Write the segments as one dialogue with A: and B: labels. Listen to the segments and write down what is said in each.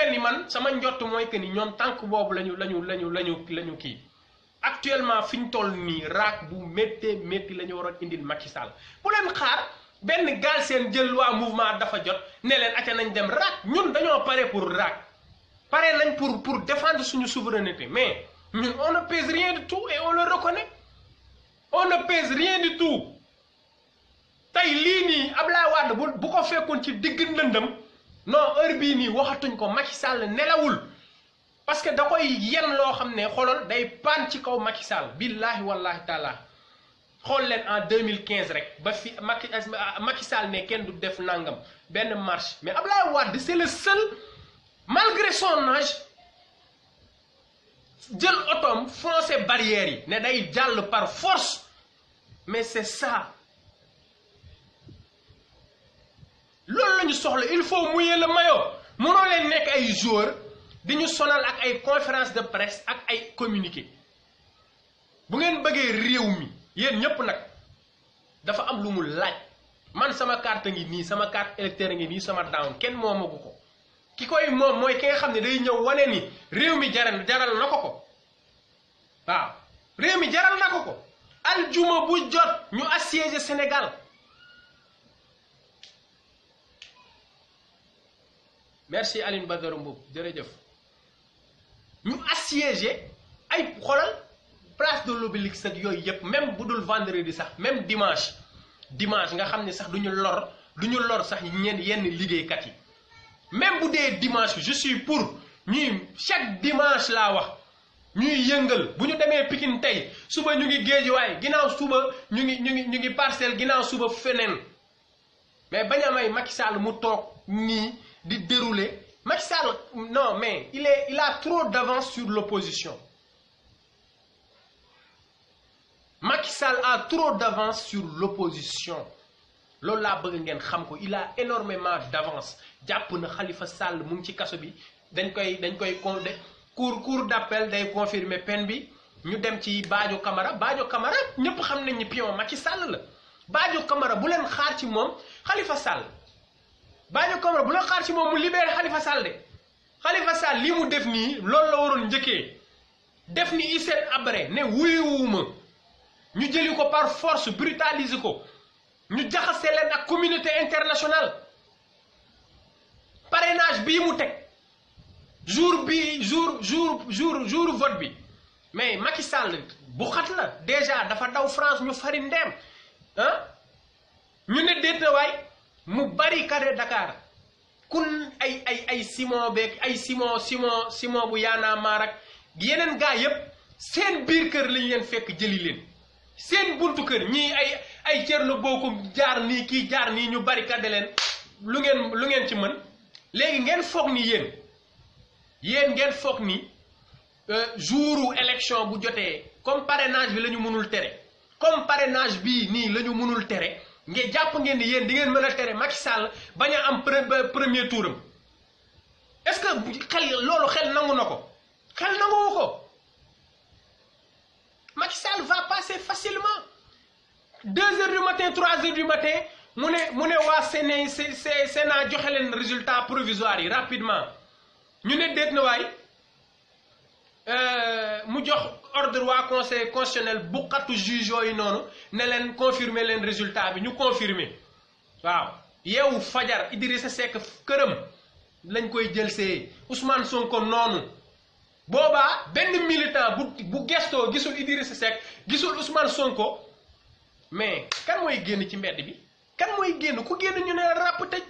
A: mel ni man sama njott mooy que ni ñoom tànk boobu lañu kii actuellement fi ñu toll nii raak bu méttee métti la ñu waroon indil Macky Sall bu leen xaar benn gaal seen jël waa mouvement dafa jot ne leen acca nañ dem raak ñun dañoo pare pour raak pare nañ pour défendre suñu souveraineté mais ñun on ne pèse rien du tout et on le reconnaît on ne pèse rien du tout tey lii nii Ablaye Wade bu ko fekkoon ci digg ndëndëm non heure bii nii waxatuñ ko Macky Sall nelawul parce que da koy yen loo xam ne xoolal day paan ci kaw Macky Sall billahi wallahi taala xool leen en 2015 rek ba fi Macky Sall ne kenn du def nangam benn marche mais Ablaye Wade c'est le seul malgré son âge jël otoom foncé barrières yi ne day jàll par force mais c'est ça loolu la ñu soxla il faut mouiller le maillot mënoo leen nekk ay joueurs di ñu sonal ak ay conférence de presse ak ay communiqué bu ngeen bëggee réew mi yéen ñëpp nag dafa am lu mu laaj man sama carte ngi nii sama carte électeur ngi nii sama down kenn moomagu ko ki koy moom mooy ki nga xam ne day ñëw wane ni réew mi jaral na ko waaw réew mi jaral na ko aljuma bu jot ñu assiéger Sénégal merci Aline Badara Mboup jërëjëf ñu assiéger ay xolal place de l'Obélisque ak yooyu yëpp même bu dul vendredi sax même dimanche nga xam ne sax du ñu lor sax yenn liggéeykat yi même bu dee dimanche je suis pour ñuy chaque dimanche laa wax ñuy yëngal bu ñu demee Pikine tey suba ñu ngi Guédiawaye ginnaaw suba ñu ngi Parcelles ginnaaw suba feneen mais bañ a may Macky Sall mu toog nii di dérouler Macky Sall non mais il a trop d'avance sur l'opposition Macky Sall a trop d'avance sur l'opposition loolu laa bëgg ngeen xam ko il a énormément d'avance jàpp na Khalifa Sall mu ngi ci kaso bi dañ koy cour d'appel day confirmer peine bi ñu dem ci Badio Camara ñëpp xam nañ ni pion Macky Sall la Badio Camara bu leen xaar ci moom Khalifa Sall Badio Camara bu leen xaar ci moom mu libéré Khalifa Sall de Khalifa Sall li mu def nii loolu la waroon njëkkee def ni Hissène Habré ne wuyuwuma ñu jëli ko par force brutaliser ko ñu jaxase leen ak communauté internationale parrainage bii mu teg jour vote bi mais Macky Sall bu xat la déjà dafa daw France ñu fari ndeem ñu ne déet na waay mu bari carré Dakar kun ay Simon beeg ay Simon bu yaanaa maar ak yeneen gaa yépp seen biir kër lañ leen fekk jëli leen seen buntu kër ñii ay Thierno Bocoum jaar nii kii jaar nii ñu bari kadde leen lu ngeen ci mën léegi ngeen foog ni yéen ngeen foog ni jouru élection bu jotee comme parrainage bi la ñu mënul tere comme parrainage bii nii la ñu mënul tere ngeen jàpp ngeen ni yéen di ngeen mën a tere Macky Sall bañ a am premier touram est-ce que loolu xel nangu na ko xel nanguwu ko Macky Sall va passer facilement 2 heures du matin 3 heures du matin mu ne waa Sénat joxe leen résultat provisoire yi rapidement ñu ne déet na waay mu jox ordre waa conseil constitutionnel bu xatu juge yooyu noonu ne leen confirmer leen résultat bi ñu confirmer waaw yeewu fajar Idrissa Seck këram lañ koy jël see Ousmane Sonko noonu boobaa benn militant bu gestoo gisul Idrissa Seck gisul Ousmane Sonko mais kan mooy génn ci mbedd bi kan mooy génn ku génn ñu ne ràpp tëj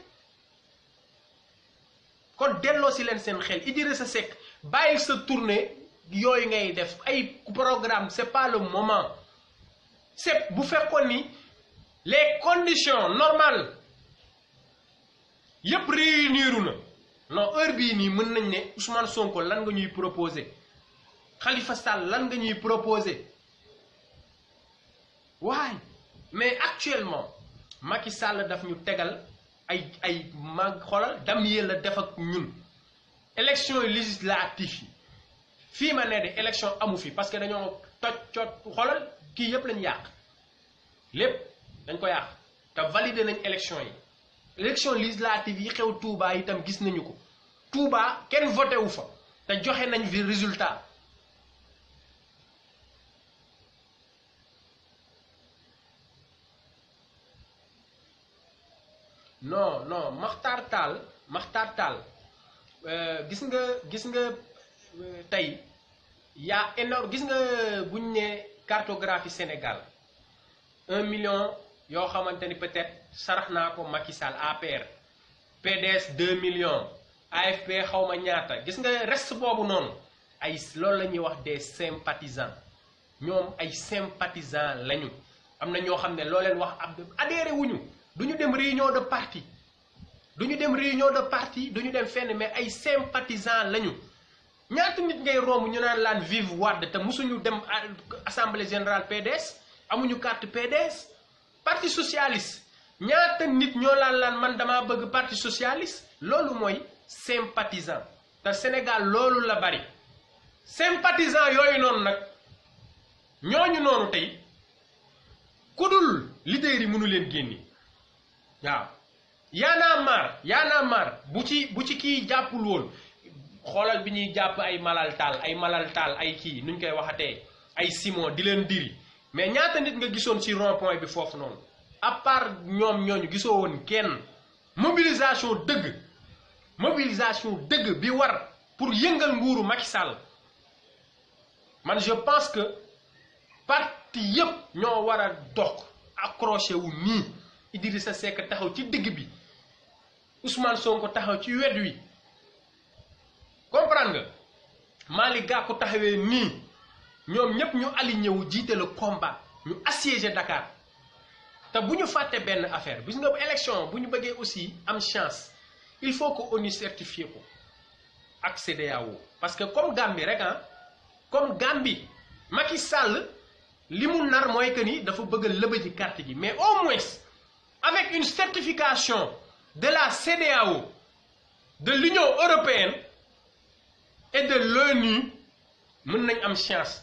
A: kon delloo si leen seen xel Idrissa Seck bàyyi sa tournée yooyu ngay def ay programme c'est pas le moment c'est bu fekkoon ni les conditions normales yépp réuniru na non heure bii nii mën nañ ne Ousmane Sonko lan nga ñuy proposer Khalifa Sall lan nga ñuy proposer waaye mais actuellement Macky Sall daf ñu tegal ay mag xoolal dam yee la def ak ñun élection législative yi fii ma ne de élection amu fi parce que dañoo toj xoolal kii yépp lañ yàq lépp dañ ko yàq te valider nañ élection yi élection législative yi xew Touba itam gis nañu ko Touba kenn voté wu fa te joxe nañ fi résultat non non Makhtar Tall gis nga tey yaa énorme gis nga buñ ne cartographie Sénégal 1 million yoo xamante ni peut-être sarax naa ko Macky Sall APR PDS 2 millions AFP xawma ñaata gis nga reste boobu noonu ay loolu la ñuy wax des sympathisants ñoom ay sympathisants lañu am na ñoo xam ne loo leen wax adhéré wuñu duñu dem réunion de parti duñu dem fenn mais ay sympathisants lañu ñaata nit ngay romb ñu naan laan vive Wade te musuñu dem assemblée générale PDS amuñu carte PDS parti socialiste ñaata nit ñoo laan man dama bëgg parti socialiste loolu mooy sympathisant te Sénégal loolu la bari sympathisant yooyu noonu nag ñooñu noonu tey ku dul leader yi mënu leen génni waaw yaanaa maar bu ci kii jàppul woon xoolal bi ñuy jàpp ay malal taal ay kii nuñ koy waxatee ay Simon di leen diri mais ñaata nit nga gisoon ci rond point bi foofu noonu à part ñoom ñooñu gisoo woon kenn mobilisation dëgg bi war pour yëngal nguuru Macky Sall man je pense que parti yëpp ñoo war a dox accroché wu nii Idrissa Seck taxaw ci digg bi Ousmane Sonko taxaw ci wet wi comprendre nga Malick Gakou taxawee nii ñoom ñëpp ñu aligné wu jiite le combat ñu assiégé Dakar te bu ñu fàtte benn affaire gis nga élection bu ñu bëggee aussi am chance il faut que ONU certifié ko ak CEDEAO parce que comme Gambie rek comme Gambie Macky Sall li mu nar mooy que ni dafa bëgg a lëbëji carte gi mais au moins avec une certification de la CEDEAO de l'Union européenne et de l'ONU mën nañ am chance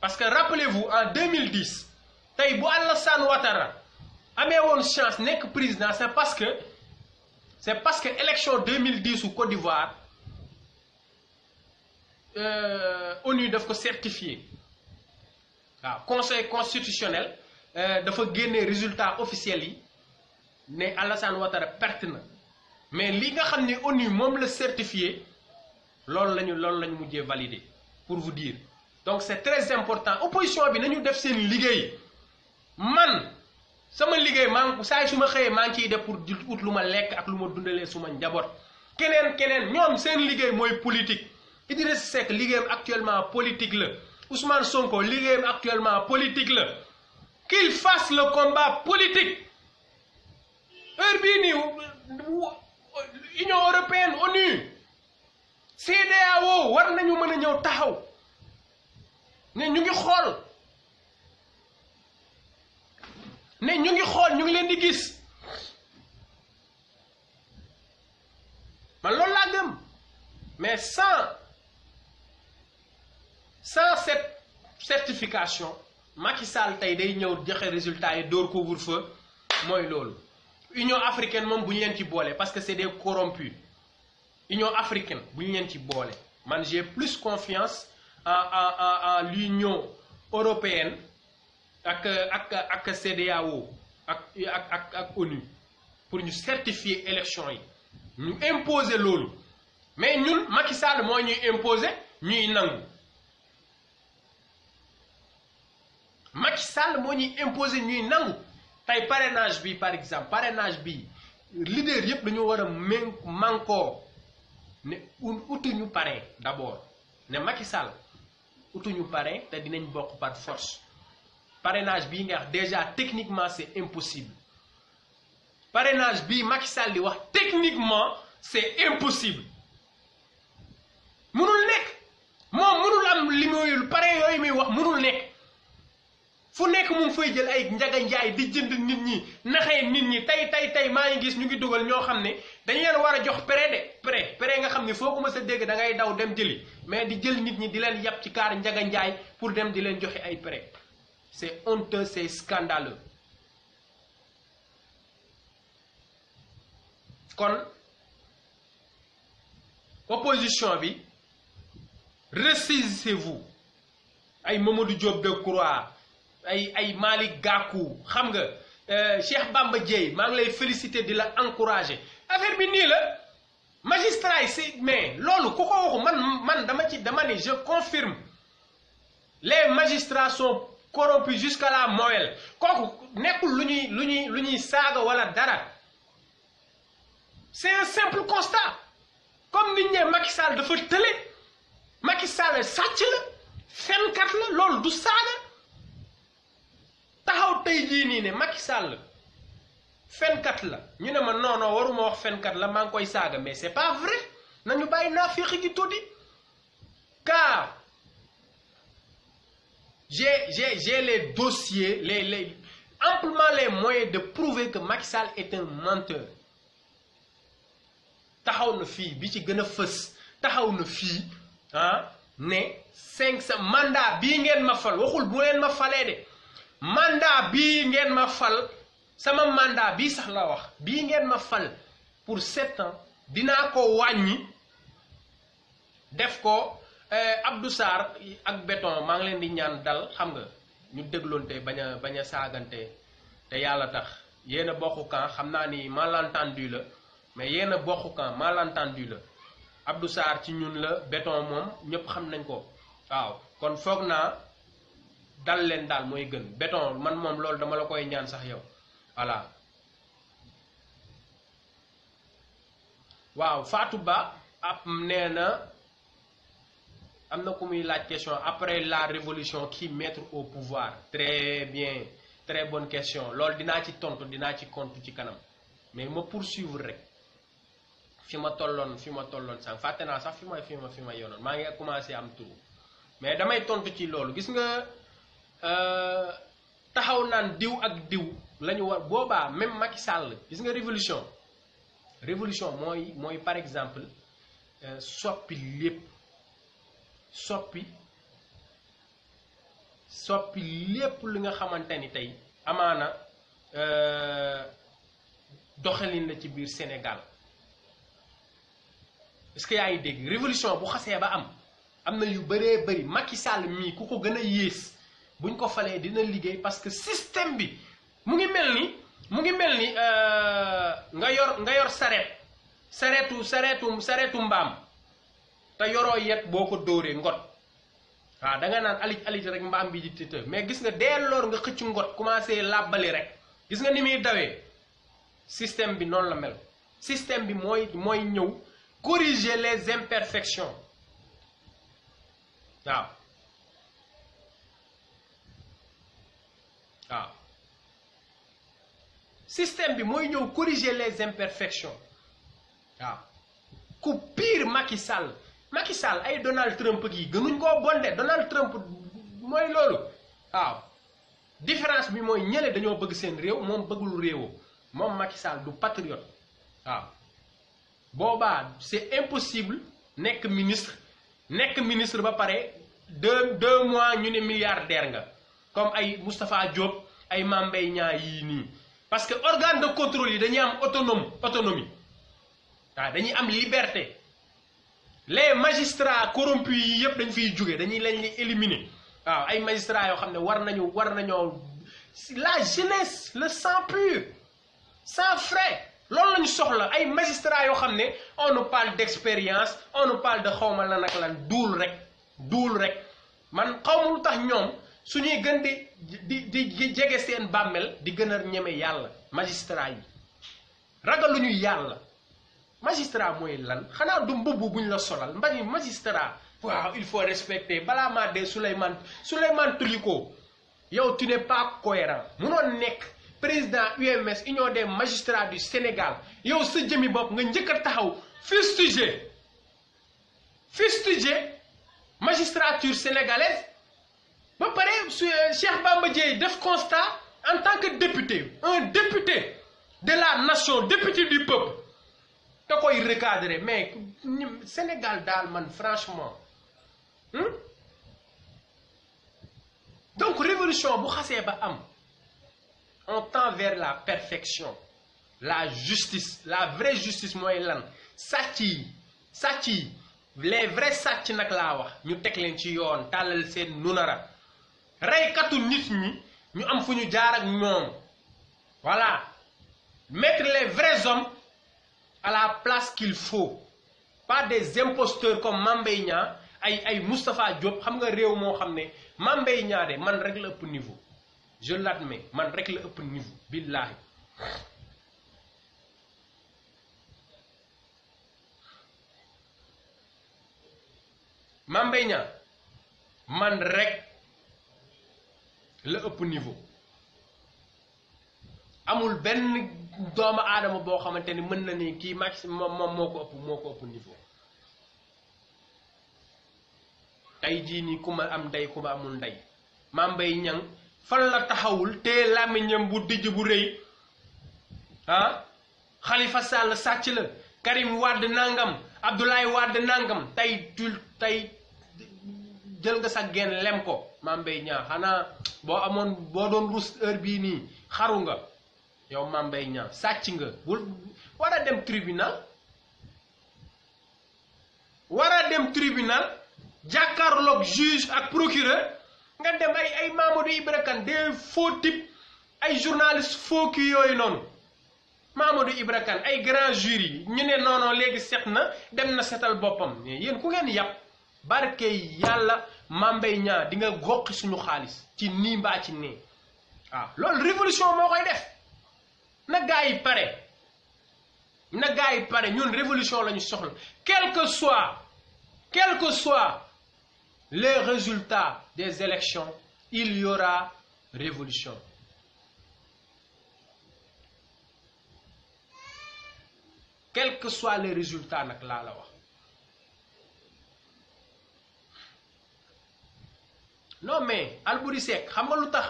A: parce que rappelez-vous en 2010 tey bu Alassane Ouattara amee woon chance nekk président c'est parce que élection 2010 au Côte d'Ivoire ONU daf ko certifié waaw conseil constitutionnel dafa génne résultat officiel yi ne Alassane Ouattara perte na mais li nga xam ne ONU moom la certifié loolu lañu mujjee valider pour vous dire donc c'est très important opposition bi nañu def seen liggéey man sama liggéey saa su ma xëyee maa ngi ciy def pour ut lu ma lekk ak lu ma dundalee suma njaboot keneen ñoom seen liggéey mooy politique Idrissa Seck liggéeyam actuellement politique la Ousmane Sonko liggéeyam actuellement politique la qu'il fasse le combat politique heure bii nii Union européenne ONU CEDEAO war nañu mën a ñëw taxaw ne ñu ngi xool ñu ngi leen di gis man loolu laa gëm mais sans cette certification Macky Sall tey day ñëw joxe résultat yi door couvre-feu mooy loolu Union africaine moom bu ñu leen ci boole parce que c'est des corrompus Union africaine bu ñu leen ci boole man j'ai plus confiance en l'Union européenne ak CEDEAO ak ONU pour ñu certifier élection yi ñu imposer loolu mais ñun Macky Sall moo ñuy imposer ñuy nangu Macky Sall moo ñuy imposer ñuy nangu tey parrainage bi par exemple parrainage bi leader yëpp dañu war a mànkoo ne utuñu parrain d'abord ne Macky Sall utuñu parrain te dinañ bokk par force parrainage bii nga wax déjà techniquement c'est impossible parrainage bii Macky Sall di wax techniquement c'est impossible mënul nekk moom mënul am li muy parrain yooyu muy wax mënul nekk fu nekk mu ngi fay jël ay njaga njaay di jënd nit ñi naxee nit ñi tey maa ngi gis ñu ngi dugal ñoo xam ne dañ leen war a jox prêt nga xam ne foo ko mës a dégg da ngay daw dem jëli mais di jël nit ñi di leen yàpp ci kaar njaga njaay pour dem di leen joxe ay prêt c'est honteux c'est scandaleux kon opposition bi ressaisissez-vous ay Mamadou Diop Decroix ay Malick Gakou xam nga Cheikh Bamba Dièye maa ngi lay féliciter di la encourager affaire bi nii la magistrat yi c'est mais loolu ku ko waxu man dama ne je confirme les magistrats sont corrompus jusqu'à la moelle kooku nekkul lu ñuy saaga wala dara c'est un simple constat comme nit ñee Macky Sall dafa tële Macky Sall sàcc la fenkat la loolu du saaga taxaw tey jii nii ne Macky Sall fenkat la ñu ne ma non waruma wax fenkat la maa ngi koy saaga mais c'est pas vrai nañu bàyyi naafiq gi tuuti car j'ai les dossiers amplement les moyens de prouver que Macky Sall est un menteur taxaw na fii bi ci gën a fës taxaw na fii ne 500 mandat bii ngeen ma fal waxul bu leen ma falee de mandat bii ngeen ma fal sama mandat bii sax la wax bii ngeen ma fal pour 7 ans dinaa ko wàññi def ko Abdou Sarr ak béton maa ngi leen di ñaan dal xam nga ñu dégloonte bañ a saagante te yàlla tax yéen a bokku kan xam naa ni malentendu la mais yéen a bokku kan malentendu la Abdou Sarr ci ñun la béton moom ñëpp xam nañ ko waaw kon foog naa dal leen daal mooy gën béton man moom loolu dama la koy ñaan sax yow voilà waaw Fatou Ba ab nee na am na ku muy laaj question après la révolution qui mettre au pouvoir très bien très bonne question loolu dinaa ci tontu dinaa ci compte ci kanam mais ma poursuivre rek fi ma tolloon sànq fàtte naa sax fi ma yonoon maa ngi commencé am tur mais damay tontu ci loolu gis nga taxaw naan diw ak diw la ñu war boobaa même Macky Sall gis nga révolution mooy par exemple soppi lépp soppi lépp li nga xamante ni tey amaana doxalin la ci biir Sénégal est-ce que yaa ngi dégg révolution bu xasee ba am na yu bëree bëri Macky Sall mii ku ko gën a yées buñ ko falee dina liggéey parce que système bi mu ngi mel ni nga yor sareetu mbaam te yoroo yet boo ko dóoree ngot waaw da nga naan alit rek mbaam bi di tëtë mais gis nga dès lors nga xëcc ngot commencé làbbali rek gis nga ni muy dawee système bi noonu la mel système bi mooy ñëw corriger les imperfections waaw système bi mooy ñëw corriger les imperfections waaw ku pire Macky Sall ay Donald Trump gi gënuñ koo bonde Donald Trump mooy loolu waaw différence bi mooy ñële dañoo bëgg seen réew moom bëggul réewoo moom Macky Sall du patriote waaw boobaa c'est impossible nekk ministre ba pare deux mois ñu ne milliardaire nga comme ay Moustapha Diop ay Mame Mbaye Niang yii nii parce que organe de contrôle yi dañuy am autonomie waaw dañuy am liberté les magistrats corrompus yi yëpp dañ fiy jóge dañuy leen li éliminer waaw ay magistrats yoo xam ne war nañoo la jeunesse le sang pur sans frais loolu lañu soxla ay magistrats yoo xam ne on nous parle d'expérience on nous parle de xawma lan ak lan duul rek man xawma lu tax ñoom suñuy gën di jege seen bàmmeel di gën a ñeme yàlla magistrat yi ragaluñu yàlla magistrat mooy lan xanaa du mbubb buñ la solal mbani magistrat waaw il faut respecter balaa maa dee Souleymane Teliko yow tu n'es pas cohérent munoon nekk président UMS Union des magistrats du Sénégal yow sa jëmi bopp nga njëkk a taxaw fustiger magistrature sénégalaise ba pare Cheikh Bamba Dièye def constat en tant que député un député de la nation député du peuple da koy recadrer mais Sénégal daal man franchement donc révolution bu xasee ba am on tend vers la perfection la justice la vraie justice mooy lan sàcc yi sàcc yi les vrais sàcc nag laa wax ñu teg leen ci yoon tàllal seen nunara reykatu nit ñi ñu am fu ñu jaar ak ñoom voilà mettre les vrais hommes à la place qu'il faut pas des imposteurs comme Mame Mbaye Niang ay Moustapha Diop xam nga réew moo xam ne Mame Mbaye Niang de man rek la ëpp niveau je l'admets man rek la ëpp niveau billahi Mame Mbaye Niang man rek la ëpp niveau amul benn doomu aadama boo xamante ni mën na ni kii maximum moom moo ko ëpp niveau tey jii nii ku ma am ndey ku ma amul ndey Mame Mbaye Niang fan la taxawul te làmmiñam bu dijj bu rëy ah Khalifa Sall sàcc la Karim Wade nangam Abdoulaye Wade nangam tey jël nga sa genn lem ko Mame Mbaye Niang xanaa boo doon rus heure bii nii xaru nga yow Mame Mbaye Niang sàcc nga war a dem tribunal jàkkaarloog juge ak procureur nga dem ay Mamadou Ibra Kane des faux types ay journalistes faux kii yooyu noonu Mamadou Ibra Kane ay grand jury ñu ne non léegi set na dem na setal boppam mais yéen ku ngeen yàpp barke yàlla Mame Mbaye Niang di nga goqi suñu xaalis ci nii mbaa ci nii waaw loolu révolution moo koy def na gaa yi pare ñun révolution la ñu soxla quel que soit les résultats des élections il y aura révolution quel que soit les résultats nag laa la wax non mais Alboury Seck xam nga lu tax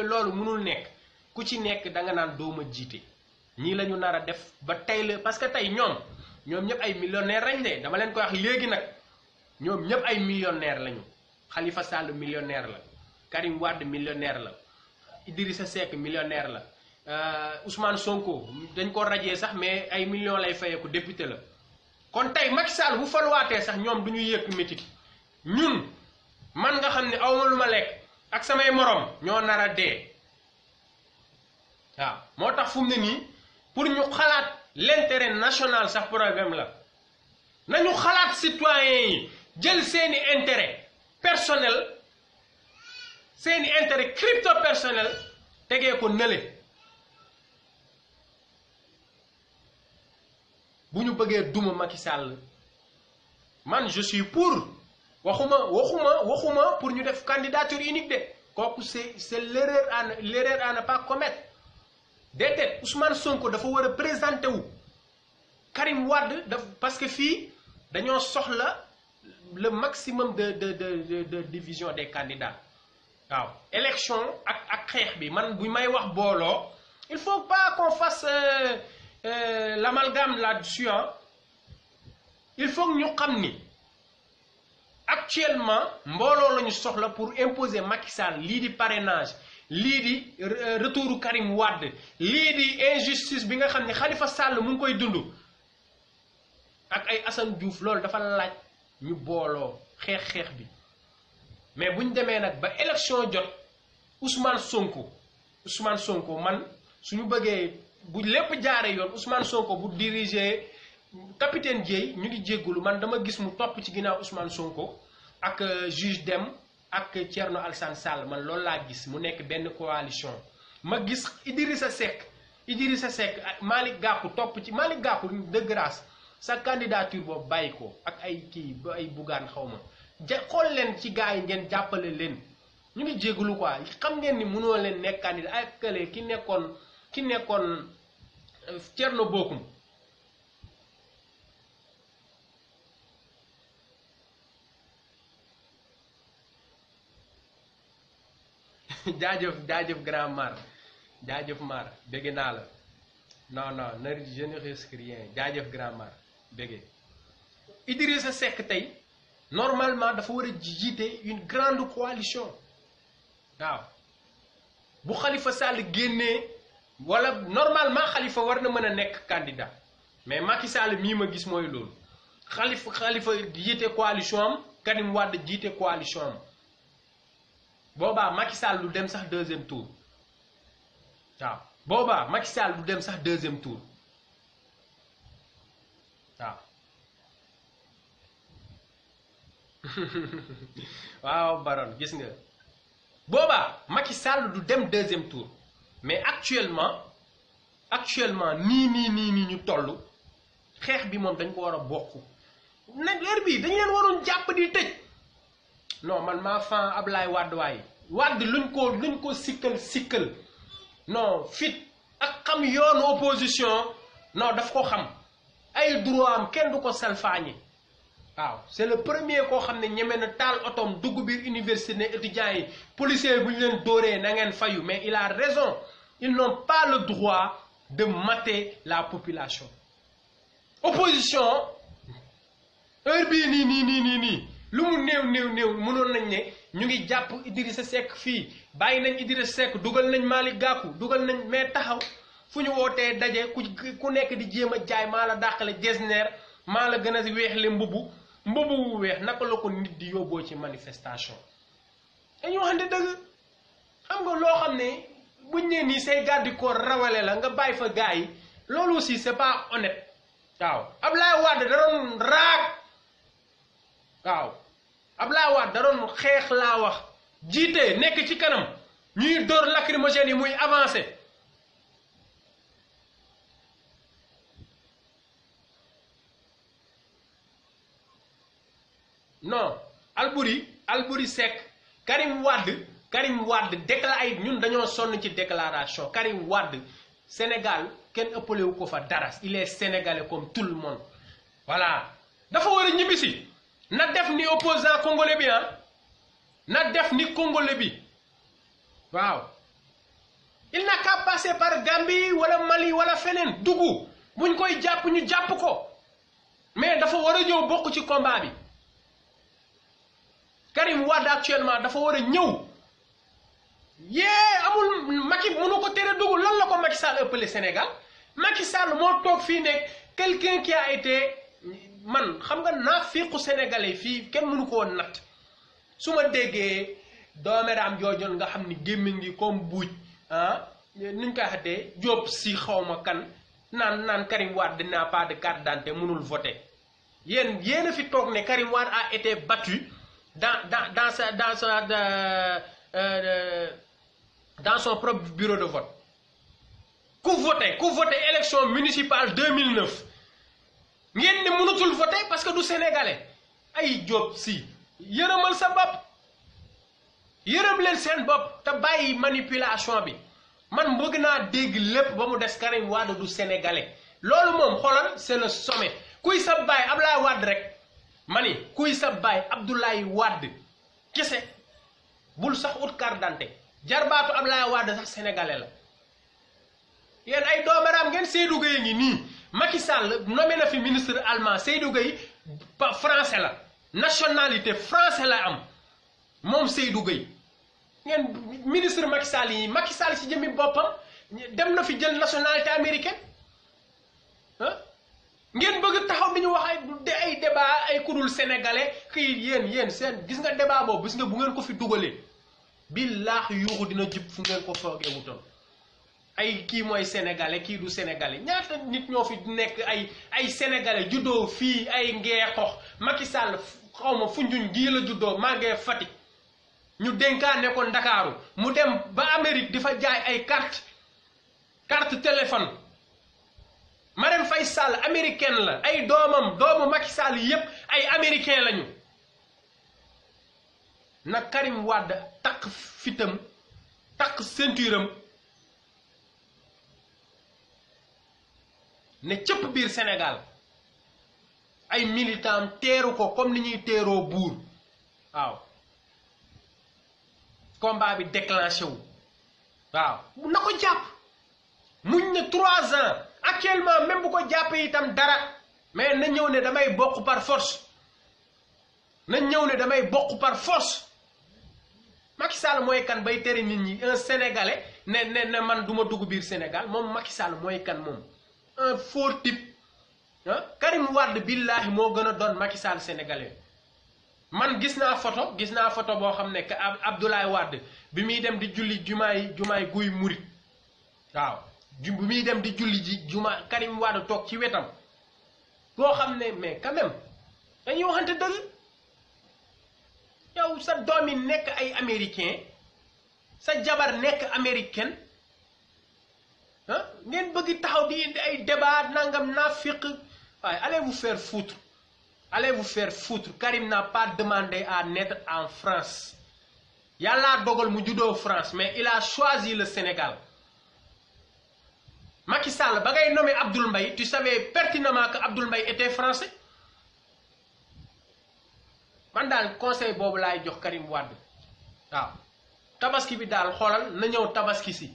A: loolu mënul nekk ku ci nekk da nga naan dooma jiite ñii la ñu nar a def ba tey la parce que tey ñoom ñëpp ay millionnaire lañ de dama leen koy wax léegi nag ñoom ñëpp ay millionnaire lañu Khalifa Sall millionnaire la Karim Wade millionnaire la Idrissa Seck millionnaire la Ousmane Sonko dañ ko rajee sax mais ay millions lay fayeeku député la kon tey Macky Sall bu faluwaatee sax ñoom du ñu yëkk métit ñun man nga xam ne awma lu ma lekk ak samay morom ñoo nar a dee waaw moo tax fu mu ne nii pour ñu xalaat l'intérêt national sax problème la nañu xalaat citoyens yi jël seeni intérêt personnel seeni intérêt crypto personnel tegee ko nële bu ñu bëggee duma Macky Sall man je suis pour waxuma pour ñu def candidature unique de kooku c'est l'erreur à ne pas commettre déedéet Ousmane Sonko dafa war a présenter wu Karim Wade parce que fii dañoo soxla le maximum de division des candidats waaw élection ak xeex bi man bu may wax booloo il faut pas qu'on fasse l'amalgame là-dessus il faut que ñu xam ni actuellement mbooloo la ñu soxla pour imposer Macky Sall lii di parrainage lii di retouru Karim Wade lii di injustice bi nga xam ne Khalifa Sall mu ngi koy dund ak ay Assane Diouf loolu dafa laaj ñu booloo xeex bi mais bu ñu demee nag ba élection jot Ousmane Sonko man suñu bëggee bu lépp jaaree yoon Ousmane Sonko bu diriger capitaine Dièye ñu ngi jéggulu man dama gis mu topp ci ginnaaw Ousmane Sonko ak juge Dème ak Thierno Alassane Sall man loolu laa gis mu nekk benn coalition ma gis Idrissa Seck Malick Gakou topp ci Malick Gakou de grâce sa candidature boobu bàyyi ko ak ay kii ba ay Bougane xaw ma xool leen ci gars yi ngeen jàppale leen ñu ngi jégalu quoi xam ngeen ni mënoo leen nekk candidat ak kële ki nekkoon Thierno Bocoum jaajëf grand mar jaajëf mar dégg naa la non je ne risque rien jaajëf grand mar dégg Idrissa Seck tey normalement dafa war a jiite une grande coalition waaw bu Khalifa Sall génnee wala normalement Khalifa war na mën a nekk candidat mais Macky Sall mii ma gis mooy loolu Khalifa jiite coalition am Karim Wade jiite coalition am boobaa Macky Sall du dem sax deuxième tour waaw boobaa Macky Sall du dem sax deuxième tour waaw waaw Baron gis nga boobaa Macky Sall du dem deuxième tour mais actuellement nii ñu toll xeex bi moom dañ ko war a bokk nag heure bii dañ leen waroon jàpp di tëj non man maa fan Ablaye Wade waaye Wade luñ ko sikkal non fit ak xam yoonu opposition non daf ko xam ay droit am kenn du ko salfaañi waaw c'est le premier koo xam ne ñeme na taal otom dugg biir université ne étudiants yi policiers bu ñu leen dóoree na ngeen fayu mais il a raison ils n'ont pas le droit de mater la population opposition heure bii nii lu mu néew mënoon nañ ne ñu ngi jàpp Idrissa Seck fii bàyyi nañ Idrissa Seck dugal nañ Malick Gakou dugal nañ mais taxaw fu ñu wootee daje ku nekk di jéem a jaay maa la dàqale jesner maa la gën a weex le mbubu wu weex naka la ko nit di yóbboo ci manifestation dañu waxante dëgg xam nga loo xam ne buñ nee nii say garde corps rawale la nga bàyyi fa gars yi loolu aussi c'est pas honnête waaw Ablaye Wade da doon raag waaw Ablaye Wade da doon xeex laa wax jiite nekk ci kanam ñuy dóor lacrymogène yi muy avancé non Alboury Seck Karim Wade ay ñun dañoo sonn ci déclaration Karim Wade Sénégal kenn ëppalewu ko fa dara il est sénégalais comme tout le monde voilà dafa war a ñibbisi na def ni opposant congolais bi na def ni congolais bi waaw il n'a qu'à passer par Gambie wala Mali wala feneen dugg buñ koy jàpp ñu jàpp ko mais dafa war a ñëw bokk ci combat bi Karim Wade actuellement dafa war a ñëw amul Macky mënu ko tere dugg lan la ko Macky Sall ëppale Sénégal Macky Sall moo toog fii nekk quelqu'un qui a été man xam nga naafiqu sénégalais fii kenn mënu ko woon natt su ma déggee dooméram joojoon nga xam ni gémmiñ ngi comme buuj nuñ koy xatee Diop si xawma kan naan Karim Wade n'a pas de carte d'identité mënul voter yéen a fi toog ne Karim Wade a été battu dans son propre bureau de vote ku voté élection municipale 2009 ngeen ne mënatul voter parce que du sénégalais ay Diop si yërëmal sa bopp yërëm leen seen bopp te bàyyi manipulation bi man bëgg naa dégg lépp ba mu des Karim Wade du sénégalais loolu moom xoolal c'est le sommet kuy sa baay Abdoulaye Wade rek mani kuy sa baay Abdoulaye Wade kese bul sax ut carte d'identité jarbaatu Abdoulaye Wade sax sénégalais la yéen ay doomeraam ngeen Seydou Gueye ngi nii Macky Sall nommé na fi ministre allemand Seydou Gueye français la nationalité français la am moom Seydou Gueye ngeen ministre Macky Sall ci jëmmi boppam dem na fi jël nationalité américaine ngeen bëgg taxaw di ñu wax ay débat ay kudul sénégalais kii yéen seen gis nga débat boobu gis nga bu ngeen ko fi dugalee billaahi yuuxu dina jub fu ngeen ko foogee wutoon ay kii mooy sénégalais kii du sénégalais ñaata nit ñoo fi nekk ay sénégalais juddoo fii ay ngeexox Macky Sall xawma Foundiougne gii la juddoo màggee Fatick ñu dénkaane ko Ndakaaru mu dem ba Amérique di fa jaay ay carte téléphone Marème Faye Sall américaine la ay doomu Macky Sall yépp ay américain lañu na Karim Wade takk fitam takk ceinturam ne cëpp biir Sénégal ay militant teeru ko comme ni ñuy teeroo buur waaw combat bi déclenché wu waaw na ko jàpp muñ ne 3 ans actuellement même bu ko jàppee itam dara mais na ñëw ne damay bokk par force Macky Sall mooy kan bay tere nit ñi un sénégalais ne man duma dugg biir Sénégal moom Macky Sall mooy kan moom un faux type ah Karim Wade billahi moo gën a doon Macky Sall sénégalais man gis naa photo boo xam ne que Abdoulaye Wade bi muy dem di julli jumaay guy murit waaw bi muy dem di julli ji juma Karim Wade toog ci wetam boo xam ne mais quand même dañuy waxante dëgg yow sa doom yi nekk ay américain sa jabar nekk américaine ah ngeen bëgg taxaw di indi ay débat nangam naafiq waaye allez vous faire foutre. Allez vous faire foutre. Karim n'a pas demandé à naître en France. Yalla dogal mu judo France, mais il a choisi le Sénégal. Macky Sall, ba ngay nommé Abdoul Mbaye, tu savais pertinemment que Abdoul Mbaye était français. Man dal conseil bobu lay jox Karim Wade. Waaw. Tabaski bi dal xolal na ñew tabaski si.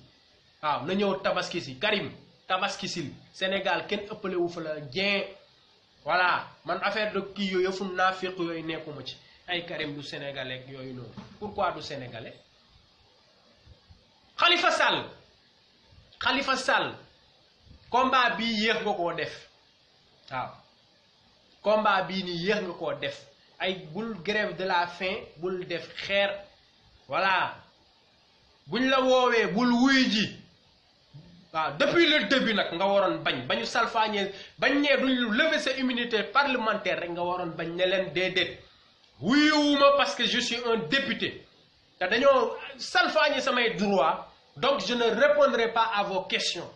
A: Waaw, na ñew tabaski si. Karim, tabaski sil. Sénégal ken ëppalé wu fa la Dien. Voilà, man affaire de kii yooyu yëfu naafiq yooyu nekkuma ci ay Karim du sénégalais yooyu noonu pourquoi du sénégalais Khalifa Sall combat bii yéex nga koo def waaw combat bii nii yéex nga koo def ay bul grève de la faim bul def xeer voilà buñ la woowee bul wuy ji waaw depuis le début nag nga waroon bañu salfaañee bañ nee duñ lever sa immunité parlementaire rek nga waroon bañ ne leen déedéet wuyuwuma parce que je suis un député te dañoo salfaañee samay droit donc je ne répondrai pas à vos questions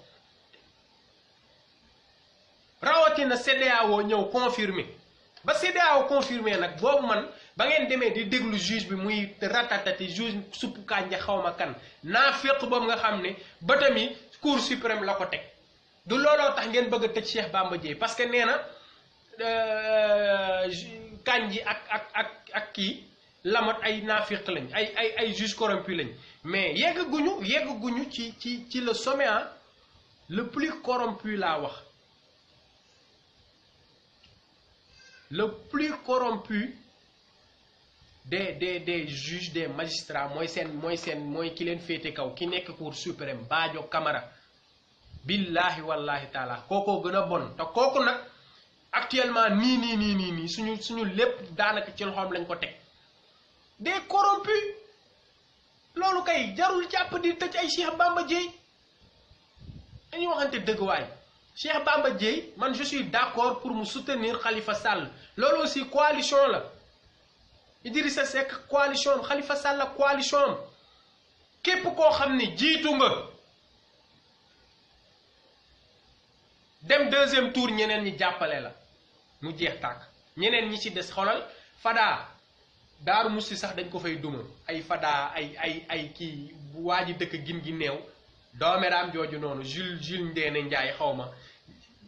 A: rawatina CEDEAO ñëw confirmer ba CEDEAO confirmer nag boobu man ba ngeen demee di déglu juge bi muy ratatati juge suppu kànja xawma kan naa féq boobu nga xam ne bëtam Cour suprême la ko teg du looloo tax ngeen bëgg a tëj Cheikh Bamba Dièye parce que nee na Kandji ak kii Lamotte ay naafiq lañ ay juge corrompu lañ mais yegguñu ci le sommet le plus corrompu laa wax le plus corrompu des juges des magistrats mooy ki leen féete kaw ki nekk Cour suprême Badio Camara billahi wallahi taala kookoo gën a bon te kooku nag actuellement nii suñu lépp daanaka ci loxoom lañ ko teg des corrompus loolu kay jarul jàpp di tëj ay Cheikh Bamba Dièye dañuy waxante dëgg waay Cheikh Bamba Dièye man je suis d'accord pour mu soutenir Khalifa Sall loolu aussi coalition la Idrissa Seck coalition Khalifa Sall coalition képp koo xam ne jiitu nga dem deuxième tour ñeneen ñi jàppale la mu jeex tàkk ñeneen ñi ci des xolal Fada Daaru Musti sax dañ ko fay duma ay Fada ay kii bu waa ji dëkk gin gi néew doomeraam jooju noonu Jules Ndéné Ndiaye xaw ma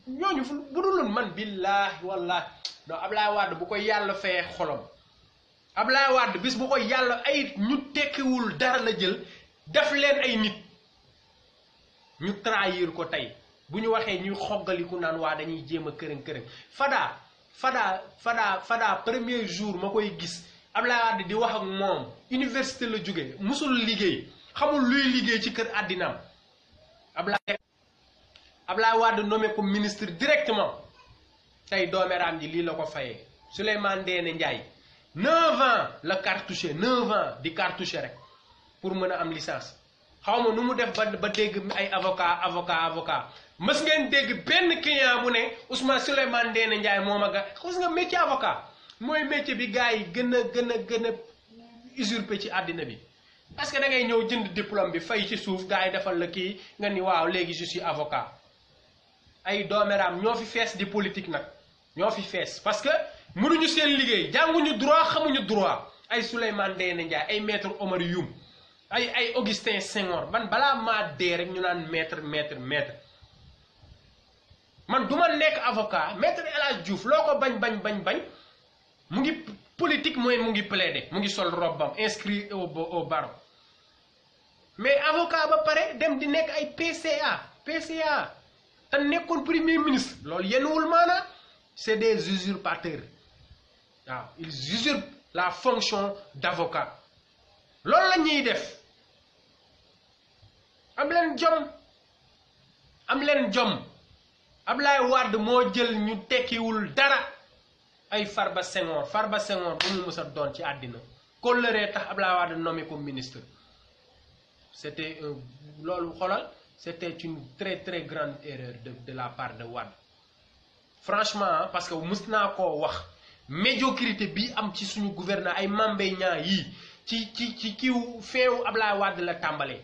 A: ñooñu bu dul man billaahi wallaahi non Ablaye Wade bu ko yàlla fayee xolom Ablaye Wade bis bu ko yàlla ay ñu tekkiwul dara la jël def leen ay nit ñu trahir ko tey bu ñu waxee ñuy xoggaliku naan waa dañuy jéem a kërën Fada premier jour ma koy gis Ablaye Wade di wax ak moom université la jóge musul liggéey xamul luy liggéey ci kër àddinaam Ablaye Wade nommé ko ministre directement tey dooméram ji lii la ko fayee Souleymane Ndéné Ndiaye 9 ans la cartouché 9 ans di cartouché rek pour mën a am licence xaw ma nu mu def ba dégg ay avocat mës ngeen dégg benn client bu ne Ousmane Souleymane Ndéné Ndiaye moom a ga xus nga métier avocat mooy métier bi gars yi gën a usurpé ci àddina bi parce que da ngay ñëw jënd diplôme bi fay ci suuf gars yi defal la kii nga ni waaw léegi je suis avocat ay dooméram ñoo fi fees di politique nag ñoo fi fees parce que mënuñu seen liggéey jànguñu droit xamuñu droit ay Souleymane Ndéné Ndiaye ay maître Omar Youm ay Augustin Senghor man balaa maa dee rek ñu naan maître man du ma nekk avocat maître El Hadj Diouf loo ko bañ mu ngi politique mooy mu ngi plaider mu ngi sol robbam inscrit au barreau mais avocat ba pare dem di nekk ay PCA te nekkoon premier ministre loolu yenuwul maanaam c'est des usurpateurs waaw ils usurpent la fonction d'avocat loolu la ñuy def am leen jom Ablaye Wade moo jël ñu tekkiwul dara ay Farba Senghor bu mu mës a doon ci àddina kóllëree tax Ablaye Wade nommé comme ministre c'était loolu xoolal c'était une très très grande erreur de la part de Wade franchement parce que mës naa koo wax médiocrité bi am ci suñu gouvernement ay Mambey Niang yii ci kiiw feewu Ablaye Wade la tàmbalee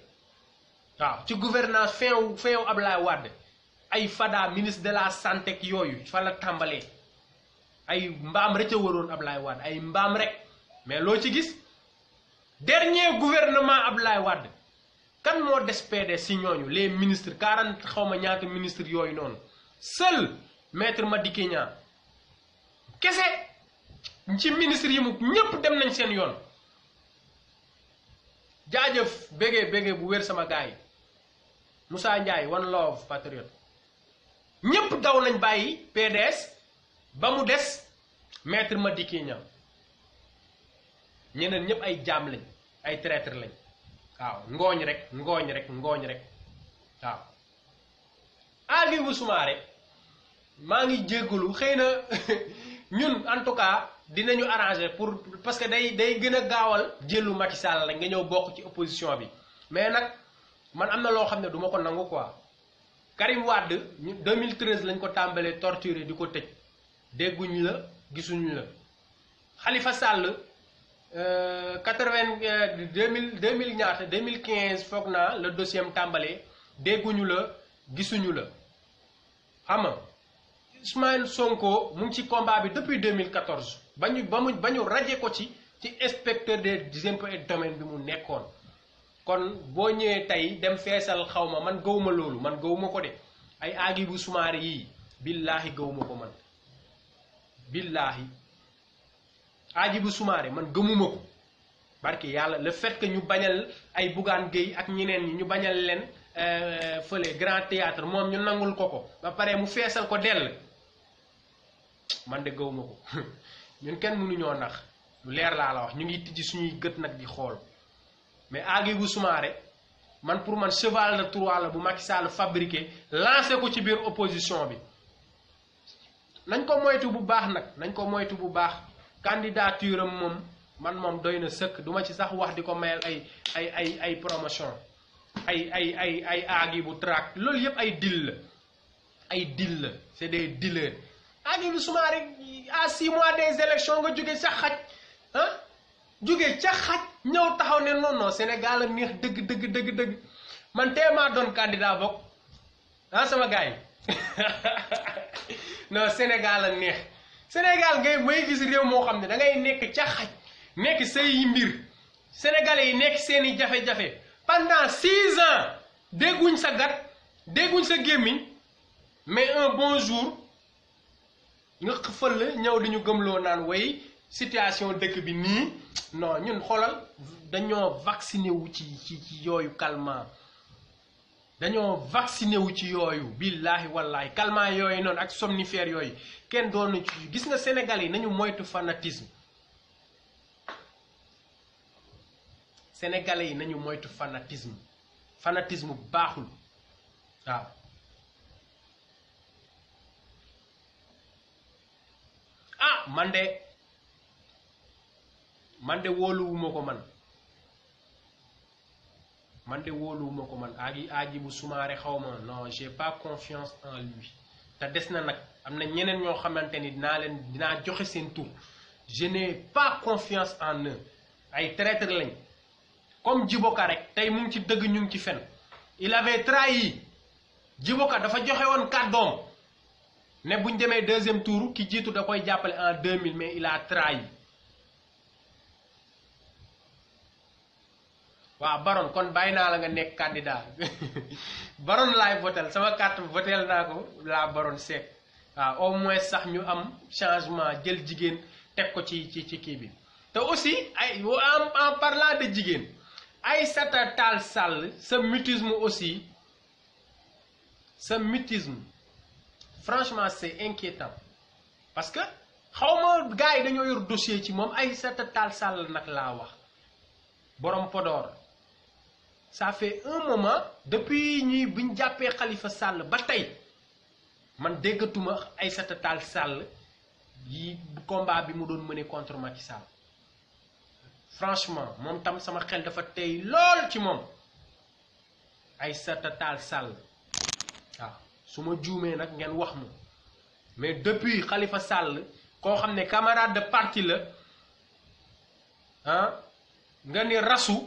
A: waaw ci gouvernance feewu Ablaye Wade ay Fada ministre de la santé ak yooyu fa la tàmbalee ay mbaam rek a waroon Ablaye Wade ay mbaam rek mais loo ci gis dernier gouvernement Ablaye Wade kan moo des PDS si ñooñu les ministres 40 xawma ñaata ministres yooyu noonu seul maître Madické Niang kese ci ministre yi mu ñëpp dem nañ seen yoon jaajëf bégee bu wér sama gars yi Moussa Ndiaye one love patriote ñëpp daw nañ bàyyi PDS ba mu des maître Madické Niang ñeneen ñëpp ay jaam lañ ay traître lañ waaw ngooñ rek waaw Hadjibou Soumaré maa ngi jéggalu xëy na ñun en tout cas dinañu arranger pour parce que day gën a gaawal jëlu Macky Sall la nga ñëw bokk ci opposition bi mais nag man am na loo xam ne du ma ko nangu quoi Karim Wade 2013 lañ ko tàmbalee torturer di ko tëj dégguñu la gisuñu la Khalifa Sall 2000 ñaata 2015 foog naa le dossier am tàmbalee dégguñu la gisuñu la xam nga Ousmane Sonko mu ngi ci combat bi depuis 2014 ba ñu rajee ko ci inspecteur des impôts et domaines bi mu nekkoon kon boo ñëwee tey dem feesal xaw ma man gawuma loolu man gawuma ko de ay Hadjibou Soumaré yii billaahi gawuma ko man billaahi Hadjibou Soumaré man gëmuma ko barke yàlla le fait que ñu bañal ay Bougane Gueye ak ñeneen ñi ñu bañal leen fële Grand Théâtre moom ñu nangul ko ba pare mu feesal ko dell man de gawuma ko ñun kenn mënuñoo nax lu leer laa la wax ñu ngi tijji suñuy gët nag di xool mais Hadjibou Soumaré man pour man cheval de Troie la bu Macky Sall fabriqué lancé ko ci biir opposition bi nañ ko moytu bu baax nag nañ ko moytu bu baax candidature am moom man moom doy na sëkk duma ci sax wax di ko mayal ay promotion ay Hadjibou track loolu yëpp ay deal la c'est des dealers Hadjibou Soumaré à 6 mois des élections nga jóge sa xaj jóge ca xaj ñëw taxaw ne non Sénégal a neex dëgg man teemaa doon candidat bokk sama gars yi non Sénégal a neex Sénégal ngay may gis réew moo xam ne da ngay nekk ca xaj nekk say mbir sénégalais yi nekk seeni jafe-jafe pendant 6 ans dégguñ sa gat dégguñ sa gémmiñ mais un bon jour nga xëfal la ñëw di ñu gëmloo naan way situation dëkk bi nii non ñun xoolal dañoo vacciné wu ci yooyu calmant dañoo vacciné wu ci yooyu billaahi wallaahi calmant yooyu noonu ak somnifère yooyu kenn doonu ci gis nga Sénégal yi nañu moytu fanatisme sénégalais yi nañu moytu fanatisme baaxul waaw man de wóoluwuma ko man Hadjibou Soumaré xaw ma non j'ai pas confiance en lui te des na nag am na ñeneen ñoo xamante ni dinaa joxe seen tur je n'ai pas confiance en eux ay traître lañ comme Djiboka rek tey mu ngi ci dëgg ñu ngi ci fen il avait trahi Djiboka dafa joxe woon kàddoom ne buñ demee 2e tour ki jiitu da koy jàppale en 2000 mais il a trahi waaw Baron kon bàyyi naa la nga nekk candidat Baron laay votel sama carte votel naa ko la Baron Seck waaw au moins sax ñu am changement jël jigéen teg ko ci kii bi te aussi ay en parlant de jigéen Aïssata Tall Sall sa mutisme aussi franchement c'est inquiétant parce que xawma gars yi dañoo yor dossier ci moom Aïssata Tall Sall nag laa wax borom Podor ça fait un moment depuis buñ jàppee Khalifa Sall ba tey man déggatuma Aïssata Tall Sall yi combat bi mu doon mené contre Macky Sall franchement moom tam sama xel dafa tey lool ci moom Aïssata Tall Sall waaw su ma juumee nag ngeen wax ma mais depuis Khalifa Sall koo xam ne camarade de parti la ah nga ni rasu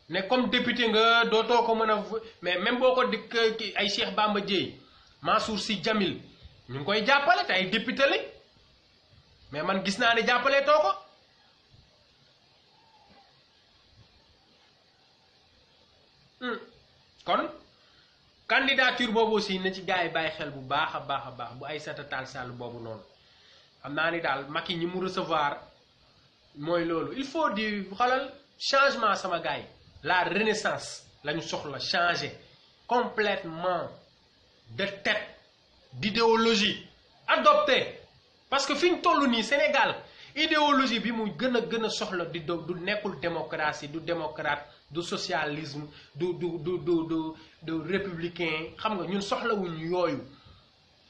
A: ne comme député nga dootoo ko mën a mais même boo ko dikk ay Cheikh Bamba Dièye Mansour Sy Djamil ñu ngi koy jàppale te ay député lañ mais man gis naa ne jàppalee too ko kon candidature boobu aussi na ci gars yi bàyyi xel bu baax a baax bu Aïssata Tall Sall boobu noonu xam naa ni daal Macky ñi mu recevoir mooy loolu il faut di xalal changement sama gars yi la renaissance la ñu soxla changer complètement de tête d'idéologie adopté parce que fi ñu toll nii Sénégal idéologie bi mu gën a soxla du nekkul démocratie du démocrate du socialisme du républicain xam nga ñun soxlawuñ yooyu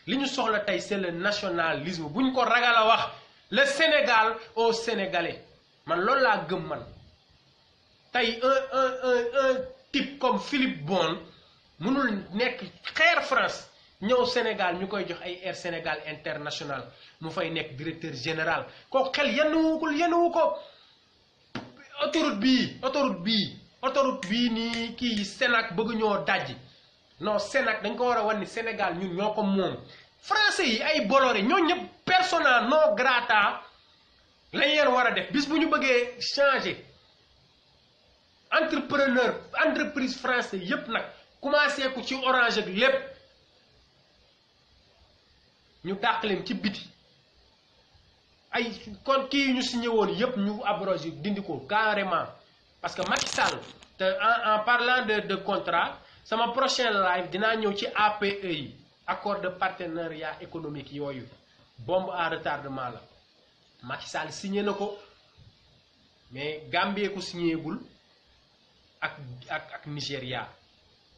A: li ñu soxla tey c'est le nationalisme buñ ko ragal a wax le Sénégal aux Sénégalais man loolu laa gëm man tey un type comme Philippe Bon mënul nekk xeer France ñëw Sénégal ñu koy jox ay Air Sénégal International mu fay nekk directeur général kooku xel yenuwu ko autoroute bii nii kii Sénac bëgg ñoo dajji non Sénac dañ ko war a wan ni Sénégal ñun ñoo ko moom français yi ay Bolloré ñoo ñëpp persona non grata lañ leen war a def bis bu ñu bëggee changer entreprise français yépp nag commencé ku ci Orange ak lépp ñu dàq leen ci biti ay kon kii ñu signé woon yépp ñu abrogé dindi ko carrément parce que Macky Sall te en parlant de contrat sama prochain live dinaa ñëw ci APE yi accord de partenariat économique yooyu bombe à retardement la Macky Sall signé na ko mais Gambie ko signé gul ak Nigéria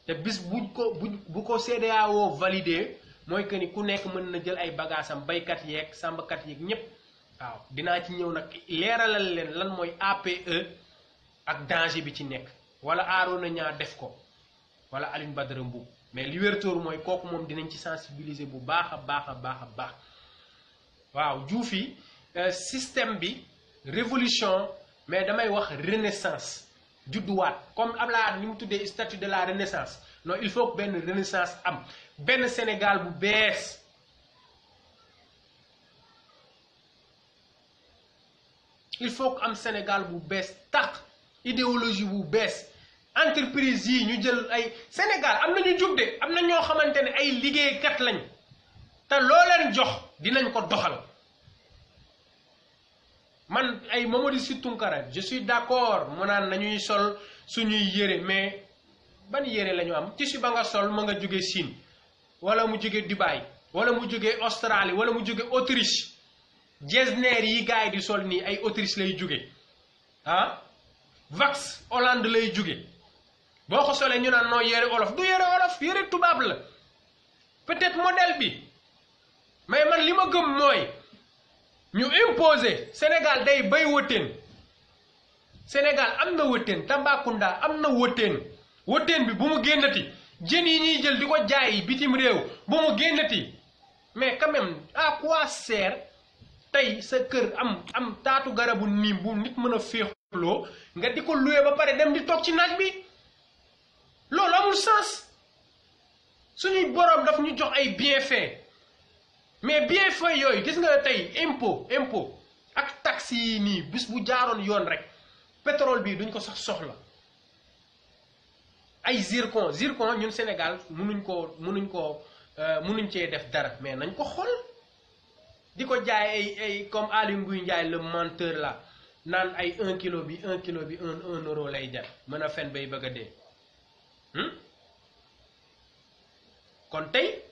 A: te bis bu ko CEDEAO validé mooy que ni ku nekk mën na jël ay bagaasam baykat yeeg sàmmkat yeeg ñépp waaw dinaa ci ñëw nag leeralal leen lan mooy APE ak danger bi ci nekk wala Arona Niang def ko wala Alioune Badara Mboup mais li wértóor mooy kooku moom dinañ ci sensibiliser bu baax a baax waaw Diouf yi système bi révolution mais damay wax renaissance judduwaat comme Abdoulaye ni mu tuddee statut de la renaissance non il faut que benn renaissance am benn Sénégal bu bees il faut que am Sénégal bu bees tax idéologie bu bees entreprise yi ñu jël ay Sénégal am na ñu jub de am na ñoo xamante ne ay liggéeykat lañ te loo leen jox dinañ ko doxal man ay Mamadou Sy Tounkara je suis d'accord mu naan nañuy sol suñuy yére mais ban yére la ñu am tissu ba nga sol ma nga jóge Chine wala mu jóge Dubaï wala mu jóge Australie wala mu jóge Autriche Getzner yi gars yi di sol nii ay Autriche lay jóge ah Vax Hollande lay jóge boo ko solee ñu naan noo yére olof du yére olof yére tubaab la peut-être modèle bi mais man li ma gëm mooy ñu imposer Sénégal day bay wëttéen Sénégal am na wëttéen Tambacounda am na wëttéen bi bu mu génnati jën yi ñuy jël di ko jaay bitim réew bu mu génnati mais quand même à quoi sert tey sa kër am taatu garabu niim bu nit mën a féexloo nga di ko loué ba pare dem di toog ci naaj bi loolu amul sens suñuy boroom daf ñu jox ay bienfait mais bienfait yooyu gis nga tey impôt ak taxe yi nii bis bu jaaroon yoon rek pétrole bii duñ ko sax soxla ay zircon ñun Sénégal mënuñ cee def dara mais nañ ko xool di ko jaay ay comme Aly Ngouille Ndiaye le menteur là naan ay 1 kilo bi 1 euro lay jar mën a fen bay bëgg a dee kon tey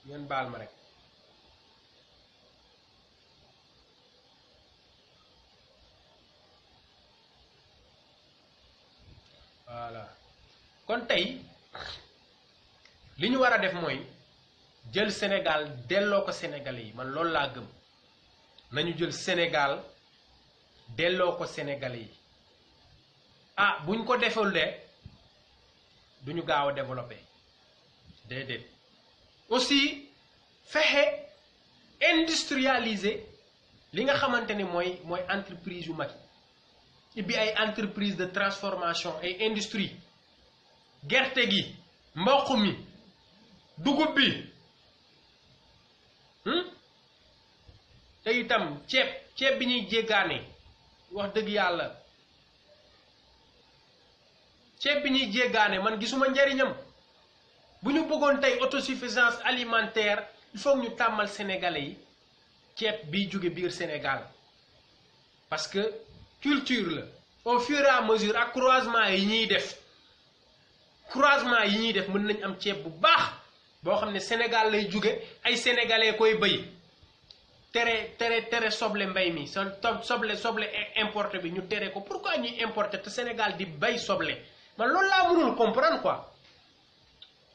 A: ngeen baal ma rek kon tey li ñu war a def mooy jël Sénégal delloo ko Sénégalais yi man loolu laa gëm nañu jël Sénégal delloo ko Sénégalais yi ah buñ ko deful de duñu gaaw a développé déedéet aussi fexe industrialiser li nga xamante ni mooy entreprise yu mag yi ibbi ay entreprise de transformation ay industrie gerte gi mboq mi dugub bi te itam ceeb bi ñuy jéggaane wax dëgg yàlla ceeb bi ñuy jéggaane man gisuma njariñam bu ñu bëggoon tey autosuffisance alimentaire il faut ñu tàmmal sénégalais yi ceeb biy jóge biir Sénégal parce que culture la au fur et à mesure ak croisement yi ñuy def mën nañ am ceeb bu baax boo xam ne Sénégal lay jóge ay sénégalais koy bëy tere soble mbay mi soble importé bi ñu tere ko pourquoi ñuy importé te Sénégal di bay soble man loolu laa mënul comprendre quoi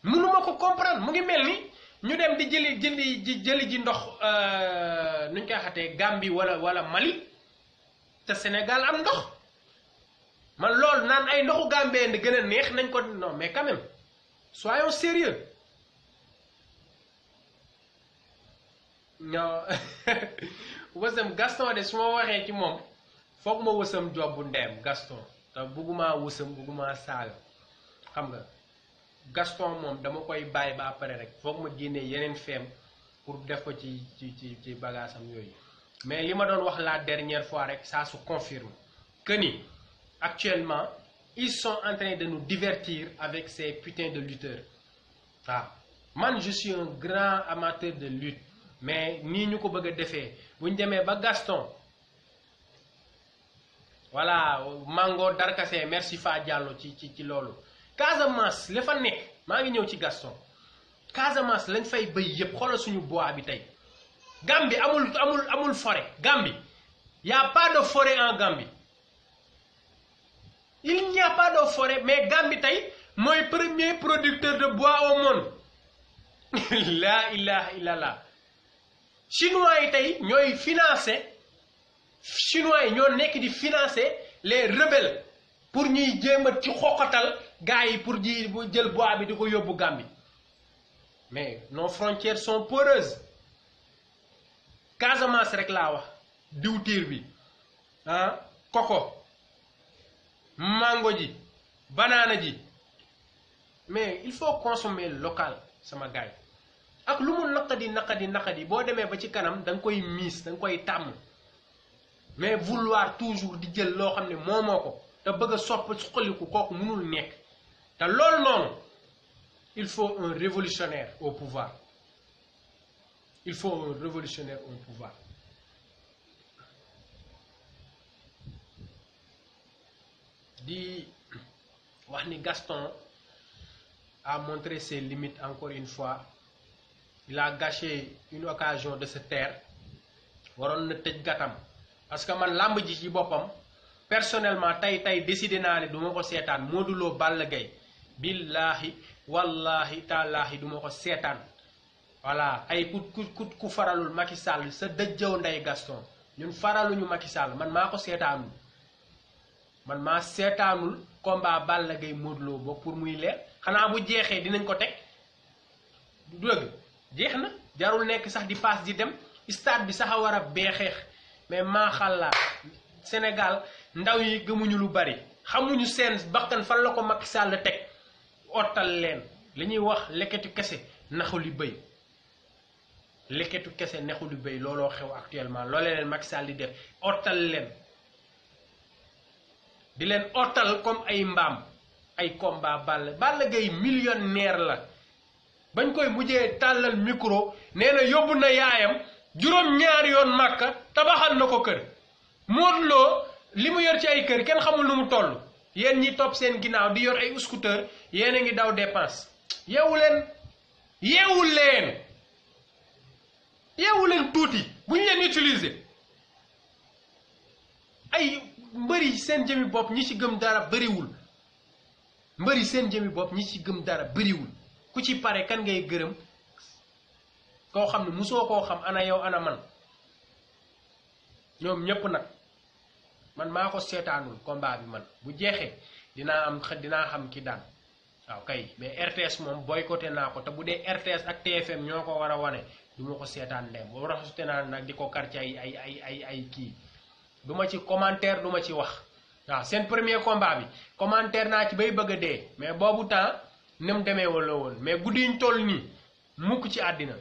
A: mënuma ko comprendre mu ngi mel ni ñu dem di jëli ji ndox nuñ koy xatee Gambie wala Mali te Sénégal am ndox man loolu naan ay ndoxu Gambie ndi gën a neex nañ ko non mais quand même soyons sérieux non wësam Gaston de su ma waxee ci moom foog ma wësam job bu ndeem Gaston te bugguma wësam bugguma saaga xam nga Gaston moom dama koy bàyyi ba après rek foog ma génnee yeneen feem pour def ko ci bagage am yooyu mais li ma doon wax la dernière fois rek ça se confirme que ni actuellement ils sont en train de nous divertir avec ces putains de lutteurs waaw man je suis un grand amateur de lutte mais nii ñu ko bëgg a defee bu ñu demee ba Gaston voilà Mango Darkase merci Fa Diallo ci loolu Casamance la fa nekk maa ngi ñëw ci Gaston Casamance lañ fay bëy yëpp xoolal suñu bois bi tey Gambie amul forêt Gambie y a pas de forêt en Gambie il n'y a pas de forêt mais Gambie tey mooy premier producteur de bois au monde la ilaha illallah chinois yi tey ñooy financer chinois yi ñoo nekk di financer les rebelles pour ñuy jéem a ci xoqatal gars yi pour jël bois bi di ko yóbbu Gambie mais nos frontières sont poreuses Casamance rek laa wax diwtiir bi coco mango ji banana ji mais il faut consommer local sama gars yi ak lu mu naqadi boo demee ba ci kanam da nga koy miis da nga koy tàmm mais vouloir toujours di jël loo xam ne moomoo ko te bëgg a suqaliku kooku mënul nekk te loolu noonu il faut un révolutionnaire au pouvoir il faut un révolutionnaire au pouvoir di wax ni Gaston a montré ses limites encore une fois il a gâché une occasion de se taire waroon na tëj gàttam parce que man làmb ji ci boppam personnellement tey décidé naa ne du ma ko seetaan Modou Lo Balla Gaye billahi wallahi taalaahi du ma ko seetaan voilà ay ku faralul Macky Sall sa dëjjëw ndey Gaston ñun faraluñu Macky Sall man maa ko seetaanul man maa seetaanul combat Balla Gaye Modou Lo ba pour muy leer xanaa bu jeexee dinañ ko teg du dëgg jeex na jarul nekk sax di paas di dem stade bi sax a war a beexeex mais maa xalaat Sénégal ndaw yi gëmuñu lu bari xamuñu seen bakkan fan la ko Macky Sall teg ottal leen li ñuy wax leketu kese naxu li bëy leketu kese naxu li bëy looloo xew actuellement loolee leen Macky Sall di def ottal leen di leen ottal comme ay mbaam ay combat Balla Gaye millionnaire la bañ koy mujjee tàllal micro nee na yóbbu na yaayam juróom-ñaari yoon Màkka tabaxal na ko kër Modou Lo li mu yor ci ay kër kenn xamul nu mu toll yéen ñi topp seen ginnaaw di yor ay scooter yéen a ngi daw dépense yeewu leen tuuti bu ñu leen utiliser ay mbëri seen jëmi bopp ñi ci gëm dara bëriwul mbëri seen jëmi bopp ñi ci gëm dara bëriwul ku ci pare kan ngay gërëm koo xam ne musoo koo xam ana yow ana man ñoom ñëpp nag man maa ko seetaanul combat bi man bu jeexee dinaa xam ki daan waaw kay mais RTS moom boycotté naa ko te bu dee RTS ak TFM ñoo ko war a wane du ma ko seetaan ndem boo raxasute naa nag di ko quartier ay kii du ma ci commentaire du ma ci wax waaw seen premier combat bi commentaire naa ci bay bëgg a dee mais boobu temps ni mu demee wala woon mais guddi ñu toll nii mukk ci àddina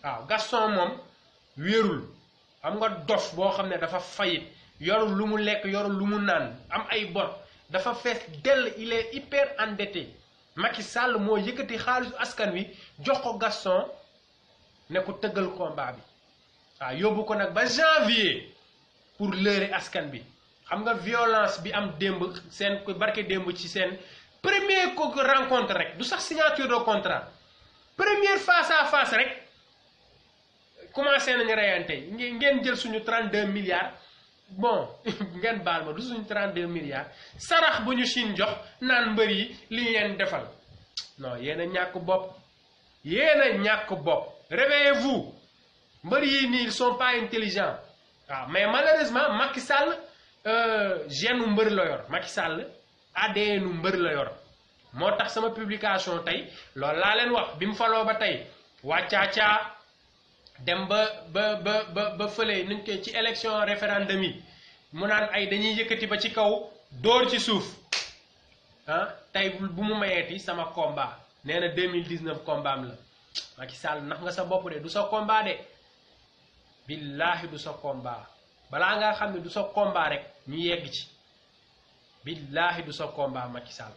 A: waaw Gaston moom wéerul xam nga dof boo xam ne dafa fayit yorul lu mu lekk yorul lu mu naan am ay bor dafa fees dell il est hyper endetté Macky Sall moo yëkkati xaalisu askan wi jox ko Gaston ne ko tëggal combat bi waaw yóbbu ko nag ba janvier pour leurrer askan bi xam nga violence bi am démb seen barke démb ci seen premier rencontre rek du sax signature de contrat première face à face rek commencé nañu reyante ngeen jël suñu 32 milliards bon ngeen baal ma du suñu 32 milliards sarax bu ñu Chine jox naan mbër yi li leen defal non yéen a ñàkk bopp réveillez-vous mbër yi nii ils sont pas intelligents waaw mais malheureusement Macky Sall genu mbër la yor Macky Sall ADN mbër la yor moo tax sama publication tey loolu laa leen wax bi mu faloo ba tey wàccaacaa dem ba fële nuñ koy ci élection référendum yi mu naan ay dañuy yëkkati ba ci kaw dóor ci suuf ah tey bu mu mayeeti sama combat nee na 2019 combat am la Macky Sall nax nga sa bopp de du sa combat de billaahi du sa combat balaa nga xam ne du sa combat rek ñu yegg ci billaahi du sa combat Macky Sall